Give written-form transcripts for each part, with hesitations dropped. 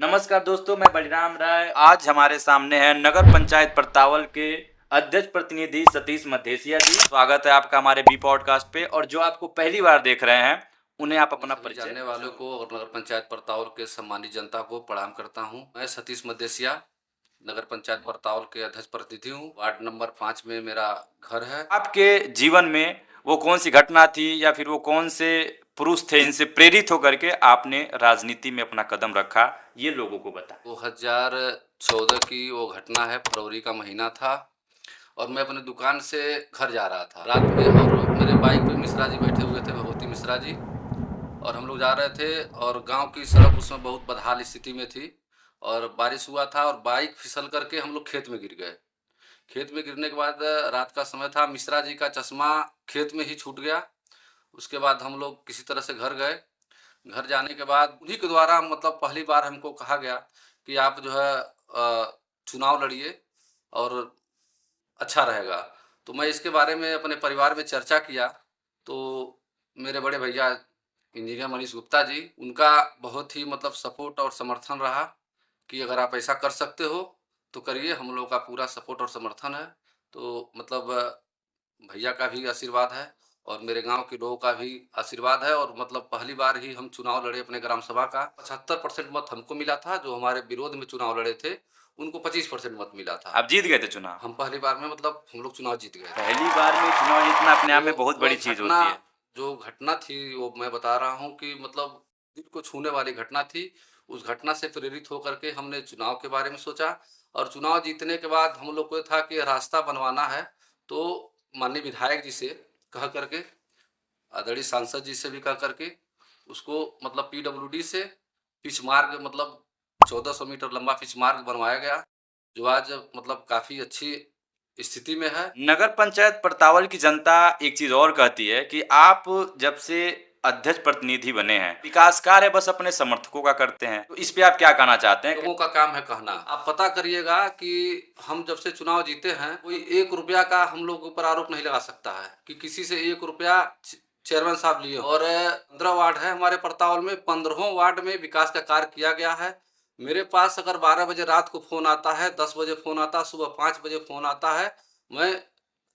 नमस्कार दोस्तों, मैं बलिराम राय। आज हमारे सामने है नगर पंचायत परतावल के अध्यक्ष प्रतिनिधि सतीश मधेसिया जी। स्वागत है आपका हमारे बी पॉडकास्ट पे। और जो आपको पहली बार देख रहे हैं उन्हें आप अपना सभी परिचय जानने वालों को और नगर पंचायत परतावल के सम्मानित जनता को प्रणाम करता हूं। मैं सतीश मदेसिया नगर पंचायत परतावल के अध्यक्ष प्रतिनिधि हूं। वार्ड नंबर 5 में मेरा घर है। आपके जीवन में वो कौन सी घटना थी या फिर वो कौन से पुरुष थे इनसे प्रेरित होकर के आपने राजनीति में अपना कदम रखा, ये लोगों को बताएं। 2014 की वो घटना है। फरवरी का महीना था और मैं अपने दुकान से घर जा रहा था रात में, और मेरे बाइक पे मिश्रा जी बैठे हुए थे, भगवती मिश्रा जी, और हम लोग जा रहे थे। और गांव की सड़क उस समय बहुत बदहाल स्थिति में थी और बारिश हुआ था और बाइक फिसल करके हम लोग खेत में गिर गए। खेत में गिरने के बाद रात का समय था, मिश्रा जी का चश्मा खेत में ही छूट गया। उसके बाद हम लोग किसी तरह से घर गए। घर जाने के बाद उन्हीं के द्वारा मतलब पहली बार हमको कहा गया कि आप जो है चुनाव लड़िए और अच्छा रहेगा। तो मैं इसके बारे में अपने परिवार में चर्चा किया, तो मेरे बड़े भैया इंजीनियर मनीष गुप्ता जी, उनका बहुत ही मतलब सपोर्ट और समर्थन रहा कि अगर आप ऐसा कर सकते हो तो करिए, हम लोगों का पूरा सपोर्ट और समर्थन है। तो मतलब भैया का भी आशीर्वाद है और मेरे गांव के लोगों का भी आशीर्वाद है। और मतलब पहली बार ही हम चुनाव लड़े अपने ग्राम सभा का। 75% मत हमको मिला था। जो हमारे विरोध में चुनाव लड़े थे उनको 25% मत मिला था। आप जीत गए थे चुनाव। हम पहली बार में मतलब हम लोग चुनाव जीत गए थे। पहली बार में चुनाव जीतना अपने आप में तो बहुत वह बड़ी चीज घटना, होती है। जो घटना थी वो मैं बता रहा हूँ कि मतलब दिल को छूने वाली घटना थी। उस घटना से प्रेरित होकर के हमने चुनाव के बारे में सोचा और चुनाव जीतने के बाद हम लोग को ये था कि रास्ता बनवाना है। तो माननीय विधायक जी से कह करके, आदरणीय सांसद जी से भी कह करके उसको मतलब पीडब्ल्यूडी से पिच मार्ग, मतलब 1400 मीटर लंबा पिच मार्ग बनवाया गया, जो आज मतलब काफ़ी अच्छी स्थिति में है। नगर पंचायत परतावल की जनता एक चीज और कहती है कि आप जब से अध्यक्ष प्रतिनिधि बने हैं, विकास कार्य बस अपने समर्थकों का करते हैं। तो इस पे आप क्या कहना चाहते हैं? लोगों का काम है कहना। आप पता करिएगा कि हम जब से चुनाव जीते हैं, कोई 1 रुपया का हम लोग ऊपर आरोप नहीं लगा सकता है कि किसी से 1 रुपया चेयरमैन साहब लिए। और 15 वार्ड है हमारे परतावल में, 15 वार्ड में विकास का कार्य किया गया है। मेरे पास अगर 12 बजे रात को फ़ोन आता है, 10 बजे फ़ोन आता है, सुबह 5 बजे फ़ोन आता है, मैं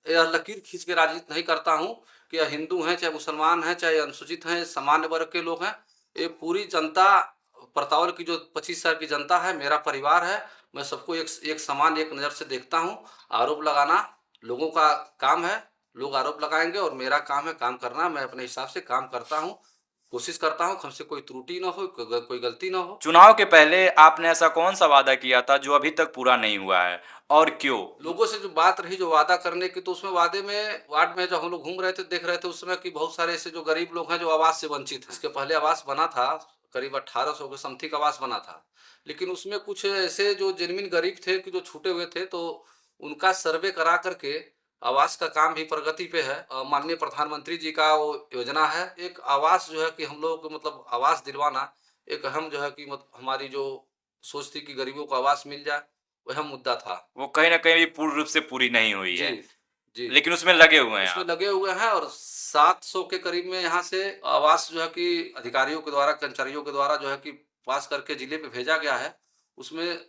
यह लकीर खींच के राजनीति नहीं करता हूँ कि यह हिंदू हैं, चाहे मुसलमान हैं, चाहे अनुसूचित हैं, सामान्य वर्ग के लोग हैं। ये पूरी जनता, परतावल की जो 25 शहर की जनता है, मेरा परिवार है। मैं सबको एक समान, एक नज़र से देखता हूँ। आरोप लगाना लोगों का काम है, लोग आरोप लगाएंगे और मेरा काम है काम करना। मैं अपने हिसाब से काम करता हूँ, कोशिश करता हूँ हमसे कोई त्रुटि ना हो, कोई गलती ना हो। चुनाव के पहले आपने ऐसा कौन सा वादा किया था जो अभी तक पूरा नहीं हुआ है, और क्यों? लोगों से जो बात रही, जो वादा करने की, तो उसमें वादे में वार्ड में जब हम लोग घूम रहे थे, देख रहे थे उस समय कि बहुत सारे ऐसे जो गरीब लोग हैं जो आवास से वंचित हैं। इसके पहले आवास बना था, करीब 1800 के समथिंग आवास बना था, लेकिन उसमें कुछ ऐसे जो जेन्युइन गरीब थे कि जो छूटे हुए थे, तो उनका सर्वे करा करके आवास का काम भी प्रगति पे है। माननीय प्रधानमंत्री जी का वो योजना है, एक आवास जो है कि हम लोग को मतलब आवास दिलवाना एक अहम जो है कि हमारी जो सोच थी कि गरीबों को आवास मिल जाए, वो अहम मुद्दा था। वो कहीं ना कहीं पूर्ण रूप से पूरी नहीं हुई जी, है, जी। लेकिन उसमें लगे हुए हैं उसमें आप। लगे हुए हैं और 700 के करीब में यहाँ से आवास जो है कि अधिकारियों के द्वारा, कर्मचारियों के द्वारा जो है कि पास करके जिले पे भेजा गया है। उसमें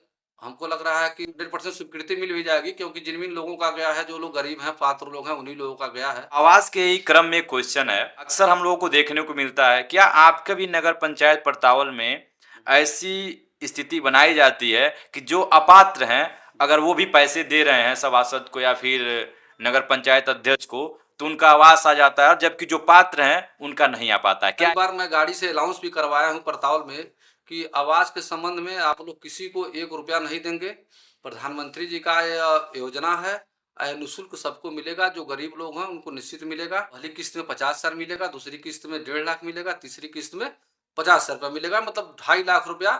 हमको लग रहा है कि 100% स्वीकृति मिल भी जाएगी, क्योंकि जिन लोगों का गया है, जो लोग गरीब हैं, पात्र लोग हैं, उन्हीं लोगों का गया है। आवास के ही क्रम में क्वेश्चन है, अक्सर हम लोगों को देखने को मिलता है, क्या आपके भी नगर पंचायत परतावल में ऐसी स्थिति बनाई जाती है कि जो अपात्र हैं, अगर वो भी पैसे दे रहे हैं सभासद को या फिर नगर पंचायत अध्यक्ष को, तो उनका आवास आ जाता है, और जबकि जो पात्र हैं उनका नहीं आ पाता है? कई क्या? बार मैं गाड़ी से अनाउंस भी करवाया हूँ परतावल में कि आवास के संबंध में आप लोग किसी को 1 रुपया नहीं देंगे। प्रधानमंत्री जी का यह योजना है, निःशुल्क सबको मिलेगा। जो गरीब लोग हैं उनको निश्चित मिलेगा। पहली किस्त में 50,000 मिलेगा, दूसरी किस्त में 1.5 लाख मिलेगा, तीसरी किस्त में 50,000 रुपया मिलेगा, मतलब 2.5 लाख रुपया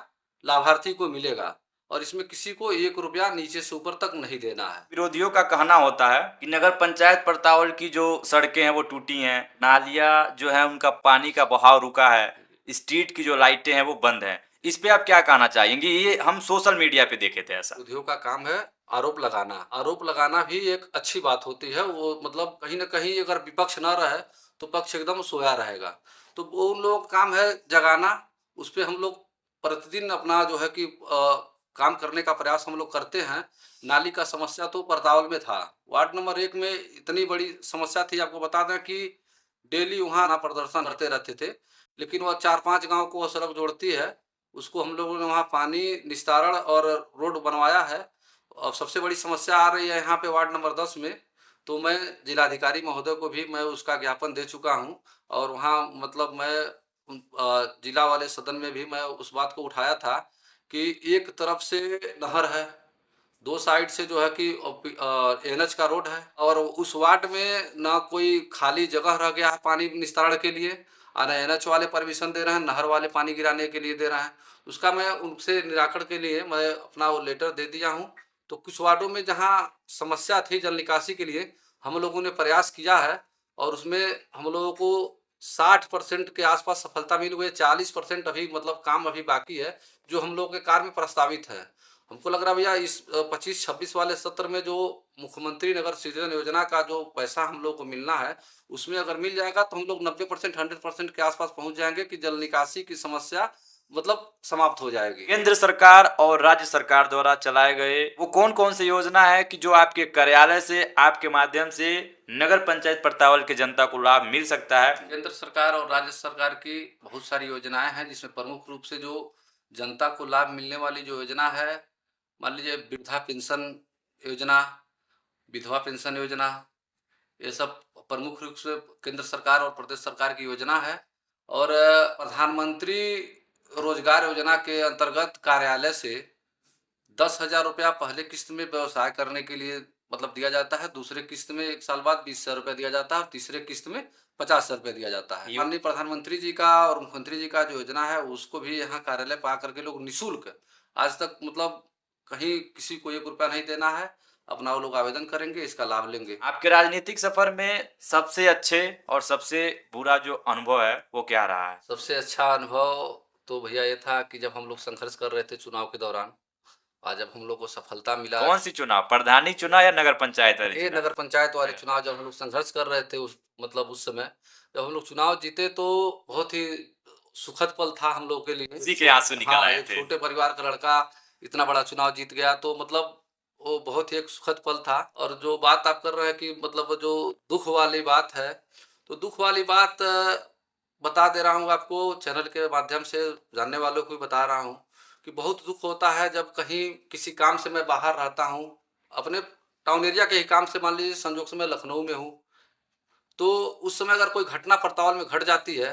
लाभार्थी को मिलेगा। और इसमें किसी को 1 रुपया नीचे से ऊपर तक नहीं देना है। विरोधियों का कहना होता है कि नगर पंचायत परतावल की जो सड़कें हैं वो टूटी हैं, नालियाँ जो है उनका पानी का बहाव रुका है, स्ट्रीट की जो लाइटें हैं वो बंद हैं। इस पे आप क्या कहना चाहेंगे? ये हम सोशल मीडिया पे देखे थे ऐसा। विरोधियों का काम है आरोप लगाना। आरोप लगाना भी एक अच्छी बात होती है। वो मतलब कहीं न कहीं अगर विपक्ष ना रहे तो पक्ष एकदम सोया रहेगा। तो वो उन लोगों का काम है जगाना, उस पे हम लोग प्रतिदिन अपना जो है कि काम करने का प्रयास हम लोग करते हैं। नाली का समस्या तो परतावल में था। वार्ड नंबर 1 में इतनी बड़ी समस्या थी, आपको बता दें कि डेली वहाँ ना प्रदर्शन करते रहते थे। लेकिन वह 4-5 गाँव को वो सड़क जोड़ती है, उसको हम लोगों ने वहाँ पानी निस्तारण और रोड बनवाया है। और सबसे बड़ी समस्या आ रही है यहाँ पे वार्ड नंबर 10 में, तो मैं जिलाधिकारी महोदय को भी मैं उसका ज्ञापन दे चुका हूँ और वहाँ मतलब मैं जिला वाले सदन में भी मैं उस बात को उठाया था कि एक तरफ से नहर है, 2 साइड से जो है कि एनएच का रोड है और उस वार्ड में ना कोई खाली जगह रह गया है पानी निस्तारण के लिए और एनएच वाले परमिशन दे रहे हैं, नहर वाले पानी गिराने के लिए दे रहे हैं। उसका मैं उनसे निराकरण के लिए मैं अपना वो लेटर दे दिया हूँ। तो कुछ वार्डों में जहाँ समस्या थी जल निकासी के लिए, हम लोगों ने प्रयास किया है और उसमें हम लोगों को 60% के आसपास सफलता मिल गई है। 40% अभी मतलब काम अभी बाकी है, जो हम लोगों के कार्य में प्रस्तावित है। हमको लग रहा है भैया इस 25-26 वाले सत्र में जो मुख्यमंत्री नगर सृजन योजना का जो पैसा हम लोग को मिलना है, उसमें अगर मिल जाएगा तो हम लोग 90% 100% के आसपास पहुंच जाएंगे कि जल निकासी की समस्या मतलब समाप्त हो जाएगी। केंद्र सरकार और राज्य सरकार द्वारा चलाए गए वो कौन कौन सी योजना है कि जो आपके कार्यालय से आपके माध्यम से नगर पंचायत परतावल के जनता को लाभ मिल सकता है? केंद्र सरकार और राज्य सरकार की बहुत सारी योजनाएं हैं, जिसमें प्रमुख रूप से जो जनता को लाभ मिलने वाली जो योजना है, मान लीजिए वृद्धा पेंशन योजना, विधवा पेंशन योजना, ये सब प्रमुख रूप से केंद्र सरकार और प्रदेश सरकार की योजना है। और प्रधानमंत्री रोजगार योजना के अंतर्गत कार्यालय से 10,000 रुपया पहले किस्त में व्यवसाय करने के लिए मतलब दिया जाता है, दूसरे किस्त में 1 साल बाद 20,000 रुपया दिया जाता है और तीसरे किस्त में 50,000 रुपया दिया जाता है। माननीय प्रधानमंत्री जी का और मुख्यमंत्री जी का जो योजना है, उसको भी यहाँ कार्यालय पे आकर के लोग निःशुल्क आज तक मतलब कहीं किसी को 1 रुपया नहीं देना है, अपना वो लोग आवेदन करेंगे, इसका लाभ लेंगे। आपके राजनीतिक सफर में सबसे अच्छे और सबसे बुरा जो अनुभव है वो क्या रहा है? सबसे अच्छा अनुभव तो भैया ये था कि जब हम लोग संघर्ष कर रहे थे चुनाव के दौरान और जब हम लोग को सफलता मिला। कौन सी चुनाव, प्रधानी चुनाव या नगर पंचायत वाली ये चुनाव? नगर पंचायत वाले चुनाव जब हम लोग संघर्ष कर रहे थे उस समय जब हम लोग चुनाव जीते तो बहुत ही सुखद पल था हम लोग के लिए। उसी के आंसू निकल हाँ, आए एक थे। छोटे परिवार का लड़का इतना बड़ा चुनाव जीत गया तो मतलब वो बहुत ही एक सुखद पल था। और जो बात आप कर रहे हैं कि मतलब वो जो दुख वाली बात है, तो दुख वाली बात बता दे रहा हूँ आपको, चैनल के माध्यम से जानने वालों को भी बता रहा हूँ कि बहुत दुख होता है जब कहीं किसी काम से मैं बाहर रहता हूँ, अपने टाउन एरिया के ही काम से, मान लीजिए संजोग से मैं लखनऊ में हूँ, तो उस समय अगर कोई घटना परतावल में घट जाती है,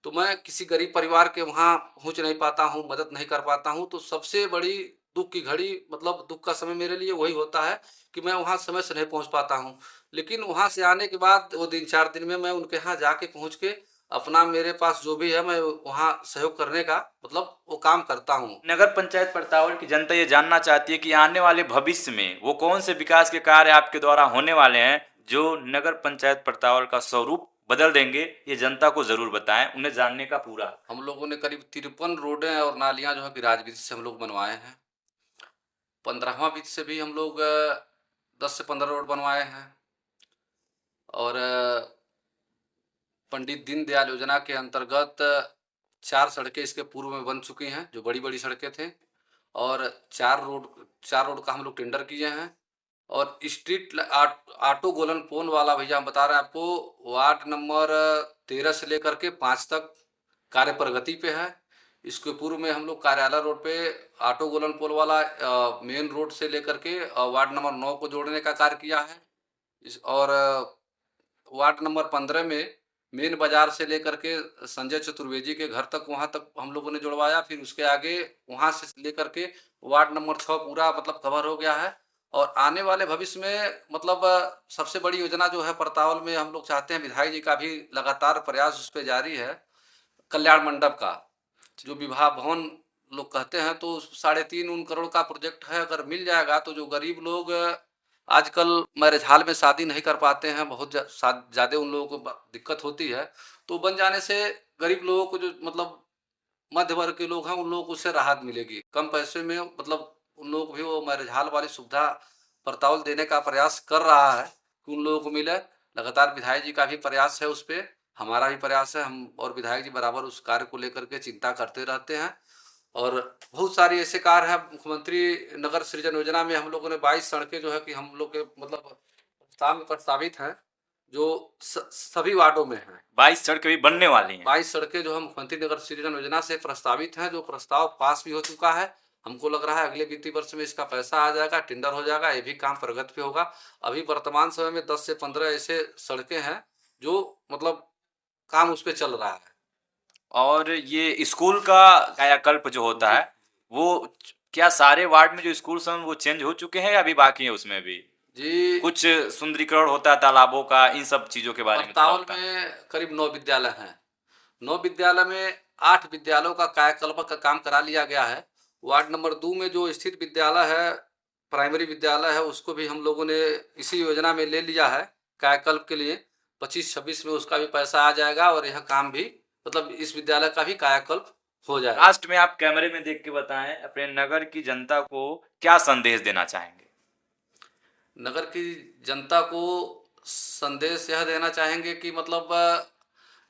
तो मैं किसी गरीब परिवार के वहाँ पहुँच नहीं पाता हूँ, मदद नहीं कर पाता हूँ, तो सबसे बड़ी दुःख की घड़ी मतलब दुःख का समय मेरे लिए वही होता है कि मैं वहाँ समय से नहीं पहुँच पाता हूँ। लेकिन वहाँ से आने के बाद वो 3-4 दिन में मैं उनके यहाँ जाके पहुँच के अपना मेरे पास जो भी है मैं वहाँ सहयोग करने का मतलब वो काम करता हूँ। नगर पंचायत परतावल की जनता ये जानना चाहती है कि आने वाले भविष्य में वो कौन से विकास के कार्य आपके द्वारा होने वाले हैं जो नगर पंचायत परतावल का स्वरूप बदल देंगे। ये जनता को जरूर बताएं, उन्हें जानने का पूरा। हम लोगों ने करीब 53 रोडें और नालियाँ जो है कि राजविधि से हम लोग बनवाए हैं। 15वां वित्त से भी हम लोग 10 से 15 रोड बनवाए हैं। और पंडित दीनदयाल योजना के अंतर्गत 4 सड़कें इसके पूर्व में बन चुकी हैं, जो बड़ी-बड़ी सड़कें थीं। और 4 रोड का हम लोग टेंडर किए हैं। और ऑटो गोलन पोल वाला भैया हम बता रहे हैं आपको, वार्ड नंबर 13 से लेकर के 5 तक कार्य प्रगति पे है। इसके पूर्व में हम लोग कार्यालय रोड पे ऑटो गोलन पोल वाला मेन रोड से लेकर के वार्ड नंबर 9 को जोड़ने का कार्य किया है। और वार्ड नंबर 15 में मेन बाजार से लेकर के संजय चतुर्वेदी के घर तक, वहां तक हम लोगों ने जुड़वाया। फिर उसके आगे वहां से लेकर के वार्ड नंबर 6 पूरा मतलब कवर हो गया है। और आने वाले भविष्य में मतलब सबसे बड़ी योजना जो है परतावल में हम लोग चाहते हैं, विधायक जी का भी लगातार प्रयास उस पर जारी है, कल्याण मंडप का जो विवाह भवन लोग कहते हैं, तो 3.5 करोड़ का प्रोजेक्ट है। अगर मिल जाएगा तो जो गरीब लोग आजकल मैरिज हॉल में शादी नहीं कर पाते हैं, बहुत ज़्यादा उन लोगों को दिक्कत होती है, तो बन जाने से गरीब लोगों को जो मतलब मध्य वर्ग के लोग हैं उन लोगों को उससे राहत मिलेगी। कम पैसे में मतलब उन लोगों को भी वो मैरिज हॉल वाली सुविधा परतावल देने का प्रयास कर रहा है कि उन लोगों को मिले। लगातार विधायक जी का भी प्रयास है उस पे, हमारा भी प्रयास है। हम और विधायक जी बराबर उस कार्य को लेकर के चिंता करते रहते हैं। और बहुत सारी ऐसे कार्य हैं। मुख्यमंत्री नगर सृजन योजना में हम लोगों ने 22 सड़कें जो है कि हम लोग के मतलब प्रस्ताव में प्रस्तावित हैं, जो सभी वार्डों में हैं। 22 सड़कें भी बनने वाली हैं। 22 सड़कें जो है मुख्यमंत्री नगर सृजन योजना से प्रस्तावित हैं, जो प्रस्ताव पास भी हो चुका है। हमको लग रहा है अगले वित्तीय वर्ष में इसका पैसा आ जाएगा, टेंडर हो जाएगा, ये भी काम प्रगति पे होगा। अभी वर्तमान समय में 10 से 15 ऐसे सड़कें हैं जो मतलब काम उस पे चल रहा है। और ये स्कूल का कायाकल्प जो होता जी। है, वो क्या सारे वार्ड में जो स्कूल हैं वो चेंज हो चुके हैं या अभी बाकी है उसमें भी? जी, कुछ सुंदरीकरण होता है तालाबों का, इन सब चीज़ों के बारे में थोड़ा परतावल बताएँ। में करीब 9 विद्यालय हैं। 9 विद्यालय में 8 विद्यालयों का कायाकल्प का काम करा लिया गया है। वार्ड नंबर 2 में जो स्थित विद्यालय है, प्राइमरी विद्यालय है, उसको भी हम लोगों ने इसी योजना में ले लिया है कायाकल्प के लिए। 25-26 में उसका भी पैसा आ जाएगा और यह काम भी मतलब इस विद्यालय का भी कायाकल्प हो जाएगा। लास्ट में आप कैमरे में देख के बताएं, अपने नगर की जनता को क्या संदेश देना चाहेंगे? नगर की जनता को संदेश यह देना चाहेंगे कि मतलब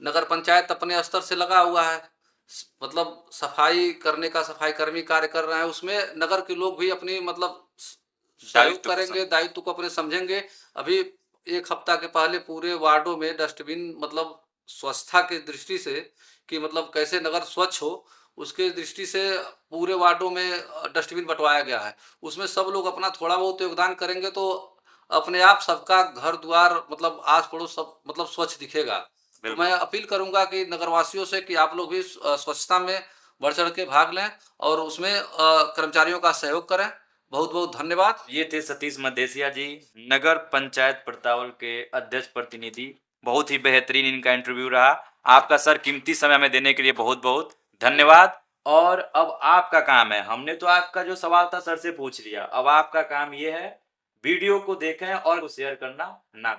नगर पंचायत अपने स्तर से लगा हुआ है, मतलब सफाई करने का, सफाई कर्मी कार्य कर रहे हैं, उसमें नगर के लोग भी अपनी मतलब सहयोग दायित्व को करेंगे, दायित्व को अपने समझेंगे। अभी 1 हफ्ता के पहले पूरे वार्डों में डस्टबिन मतलब स्वच्छता की दृष्टि से कि मतलब कैसे नगर स्वच्छ हो, उसके दृष्टि से पूरे वार्डों में डस्टबिन बँटवाया गया है। उसमें सब लोग अपना थोड़ा बहुत योगदान करेंगे तो अपने आप सबका घर-द्वार मतलब आस-पड़ोस सब मतलब स्वच्छ दिखेगा। तो मैं बिल्कुल। अपील करूँगा कि नगरवासियों से कि आप लोग भी स्वच्छता में बढ़-चढ़ के भाग लें और उसमें कर्मचारियों का सहयोग करें। बहुत-बहुत धन्यवाद। ये थे सतीश मदेसिया जी, नगर पंचायत परतावल के अध्यक्ष प्रतिनिधि। बहुत ही बेहतरीन इनका इंटरव्यू रहा। आपका सर कीमती समय हमें देने के लिए बहुत-बहुत धन्यवाद। और अब आपका काम है, हमने तो आपका जो सवाल था सर से पूछ लिया, अब आपका काम ये है वीडियो को देखें और शेयर करना ना